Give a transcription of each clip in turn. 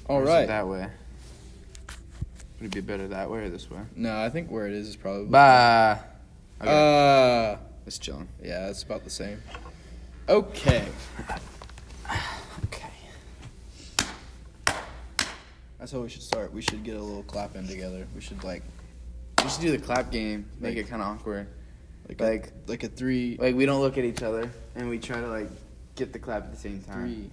All right. That way. Would it be better that way or this way? No, I think where it is probably. Bye. Okay. It's chilling. Yeah, it's about the same. Okay. Okay. That's how we should start. We should get a little clap in together. We should We should do the clap game. Make it kind of awkward. like a three. Like we don't look at each other and we try to get the clap at the same time. Three.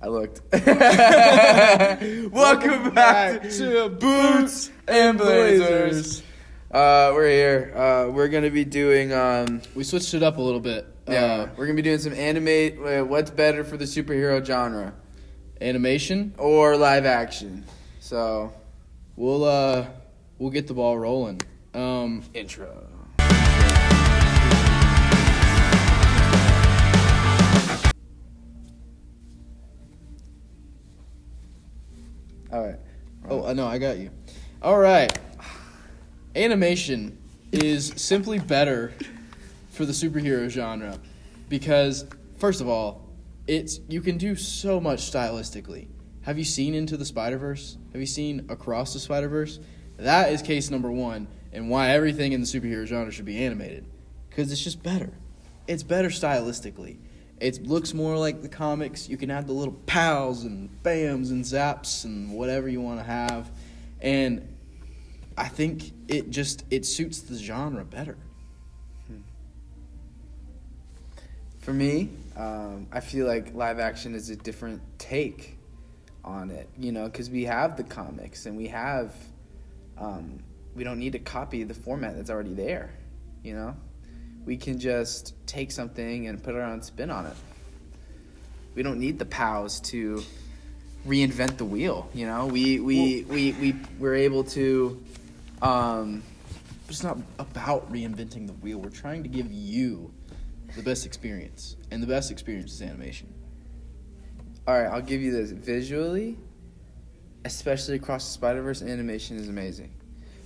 I looked. Welcome back to Boots and Blazers. We're here. We're gonna be doing. We switched it up a little bit. We're gonna be doing some anime. What's better for the superhero genre? Animation or live action? So we'll get the ball rolling. Intro. All right. Oh, no, I got you. All right. Animation is simply better for the superhero genre because, first of all, you can do so much stylistically. Have you seen Into the Spider-Verse? Have you seen Across the Spider-Verse? That is case number one and why everything in the superhero genre should be animated because it's just better. It's better stylistically. It looks more like the comics. You can have the little pows and bams and zaps and whatever you want to have. And I think it suits the genre better. For me, I feel like live action is a different take on it, because we have the comics and we have, we don't need to copy the format that's already there, We can just take something and put our own spin on it. We don't need the POWs to reinvent the wheel, We're able to. It's not about reinventing the wheel. We're trying to give you the best experience, and the best experience is animation. All right, I'll give you this. Visually, especially Across the Spider-Verse, animation is amazing.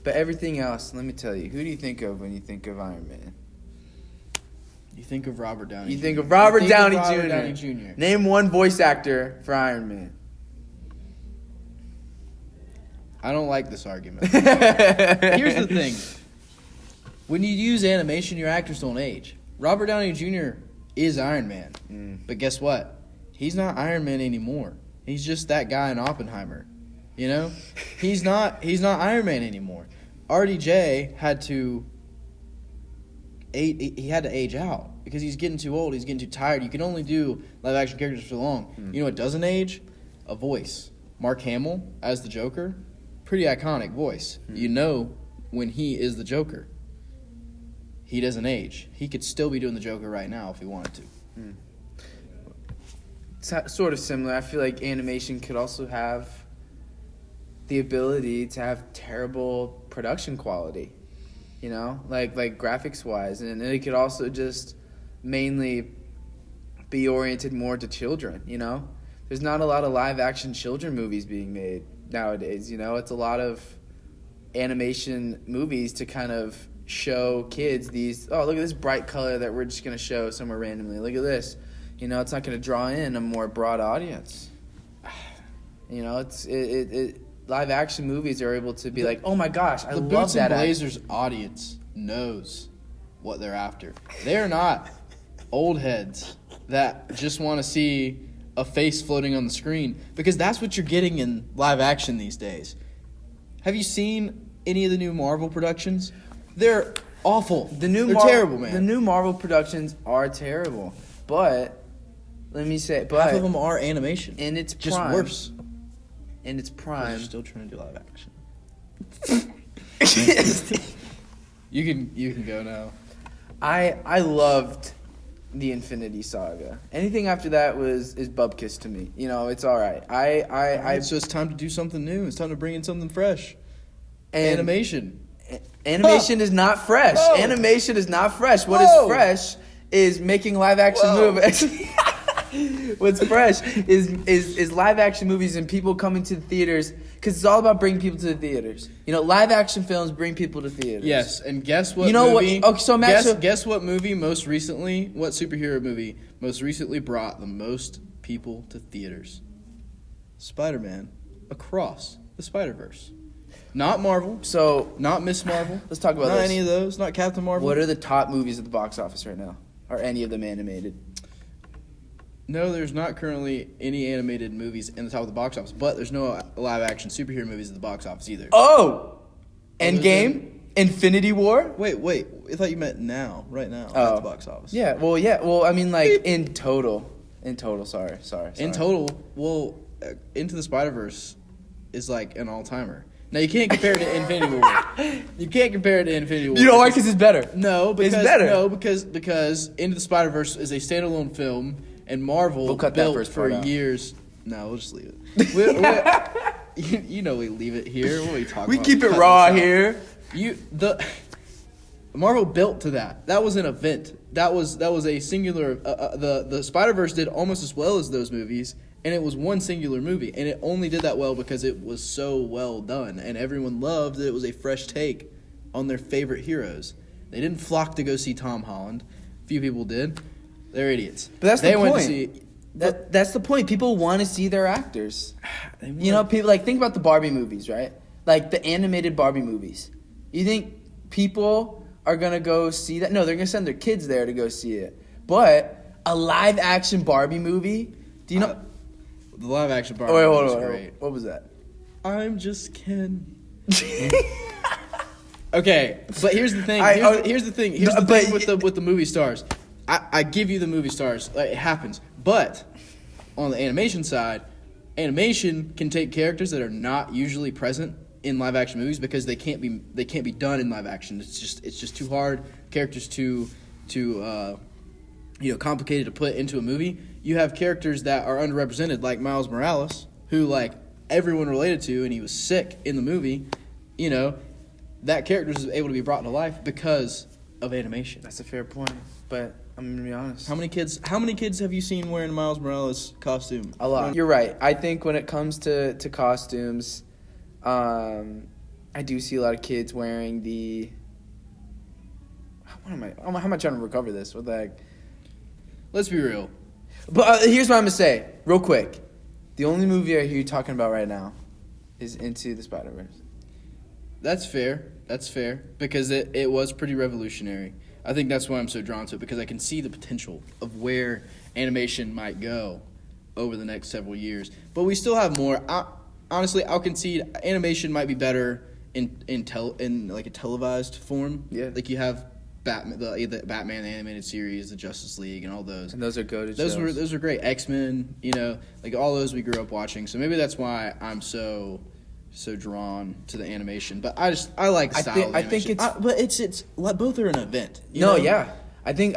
But everything else, let me tell you, who do you think of when you think of Iron Man? You think of Robert Downey Jr. You think of Robert Downey Jr. Name one voice actor for Iron Man. I don't like this argument. Here's the thing. When you use animation, your actors don't age. Robert Downey Jr. is Iron Man. But guess what? He's not Iron Man anymore. He's just that guy in Oppenheimer. He's not Iron Man anymore. RDJ had to age out because he's getting too old. He's getting too tired. You can only do live action characters for so long. You know what doesn't age? A voice. Mark Hamill as the Joker, pretty iconic voice. When he is the Joker. He doesn't age. He could still be doing the Joker right now if he wanted to. It's sort of similar. I feel like animation could also have the ability to have terrible production quality, like graphics wise, and it could also just mainly be oriented more to children. There's not a lot of live action children movies being made nowadays. It's a lot of animation movies to kind of show kids these. Oh, look at this bright color that we're just gonna show somewhere randomly. Look at this. It's not gonna draw in a more broad audience. Live action movies are able to be like, oh my gosh, I love that. The Boots and Blazers audience knows what they're after. They're not old heads that just want to see a face floating on the screen because that's what you're getting in live action these days. Have you seen any of the new Marvel productions? They're awful. They're terrible, man. The new Marvel productions are terrible, but let me say, half of them are animation. And it's just prime. Worse. In its prime. You're still trying to do live action. You can go now. I loved the Infinity Saga. Anything after that is bubkiss to me. It's all right. So it's time to do something new. It's time to bring in something fresh. Animation. Animation is not fresh. Animation is not fresh. What is fresh is making live action movies. What's fresh is live action movies and people coming to the theaters, because it's all about bringing people to the theaters. You know, live action films bring people to theaters. Yes, and guess what? You know movie, what? Okay, so Max, guess what movie most recently? What superhero movie most recently brought the most people to theaters? Spider-Man Across the Spider-Verse. Not Marvel. So Not Miss Marvel. let's talk about not this. any of those. Not Captain Marvel. What are the top movies at the box office right now? Are any of them animated? No, there's not currently any animated movies in the top of the box office, but there's no live action superhero movies at the box office either. Oh! What was Endgame? Infinity War? Wait. I thought you meant now, right now, Oh. at the box office. Yeah, well, I mean, like, in total. Sorry. In total, well, Into the Spider-Verse is like an all-timer. Now, you can't compare it to Infinity War. You can't compare it to Infinity War. You know why? Because it's better. No, because It's better. No, because Into the Spider-Verse is a standalone film, and Marvel We'll cut that built first for part out. years. No, we'll just leave it. You know we leave it here. What are we talking We about? keep it Cut raw this out. here. Marvel built to that. That was an event. That was a singular. The Spider-Verse did almost as well as those movies, and it was one singular movie, and it only did that well because it was so well done, and everyone loved that it was a fresh take on their favorite heroes. They didn't flock to go see Tom Holland. Few people did. They're idiots. But that's they the went point. To see, That's the point. People want to see their actors. You know, people like think about the Barbie movies, right? Like the animated Barbie movies. You think people are gonna go see that? No, they're gonna send their kids there to go see it. But a live action Barbie movie? Do you know? the live action Barbie Oh, wait, was hold on. great. What was that? I'm just Ken. Okay, but here's the thing. Here's the thing with the movie stars. I give you the movie stars. Like, it happens. But on the animation side, animation can take characters that are not usually present in live action movies because they can't be done in live action. It's just too hard. Characters too complicated to put into a movie. You have characters that are underrepresented, like Miles Morales, who like everyone related to, and he was sick in the movie. You know, that character is able to be brought to life because of animation. That's a fair point, but I'm gonna be honest. How many kids have you seen wearing Miles Morales costume? A lot. You're right. I think when it comes to costumes, I do see a lot of kids wearing the. How am I trying to recover this? What the heck? Let's be real. But here's what I'm gonna say, real quick. The only movie I hear you talking about right now is Into the Spider-Verse. That's fair. Because it was pretty revolutionary. I think that's why I'm so drawn to it, because I can see the potential of where animation might go over the next several years. But we still have more. Honestly, I'll concede animation might be better in like a televised form. Yeah. Like you have Batman, the Batman animated series, the Justice League, and all those. And those are goated Those shows. were great. X-Men, like all those we grew up watching. So maybe that's why I'm so drawn to the animation. But I like the style of I think animation. But it's both are an event. Yeah. I think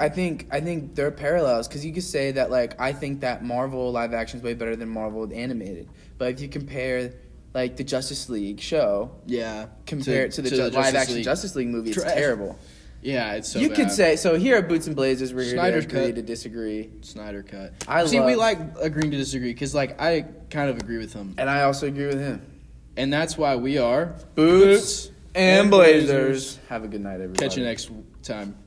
there are parallels, because you could say that, like, I think that Marvel live action is way better than Marvel animated. But if you compare, like, the Justice League show, compare it to the live action Justice League movie, it's terrible. Yeah, it's so you bad. could say, so here at Boots and Blazers, we're here Snyder's to agree cut. to disagree. Snyder cut. We like agreeing to disagree because, like, I kind of agree with him. And I also agree with him. And that's why we are Boots and Blazers. Have a good night, everybody. Catch you next time.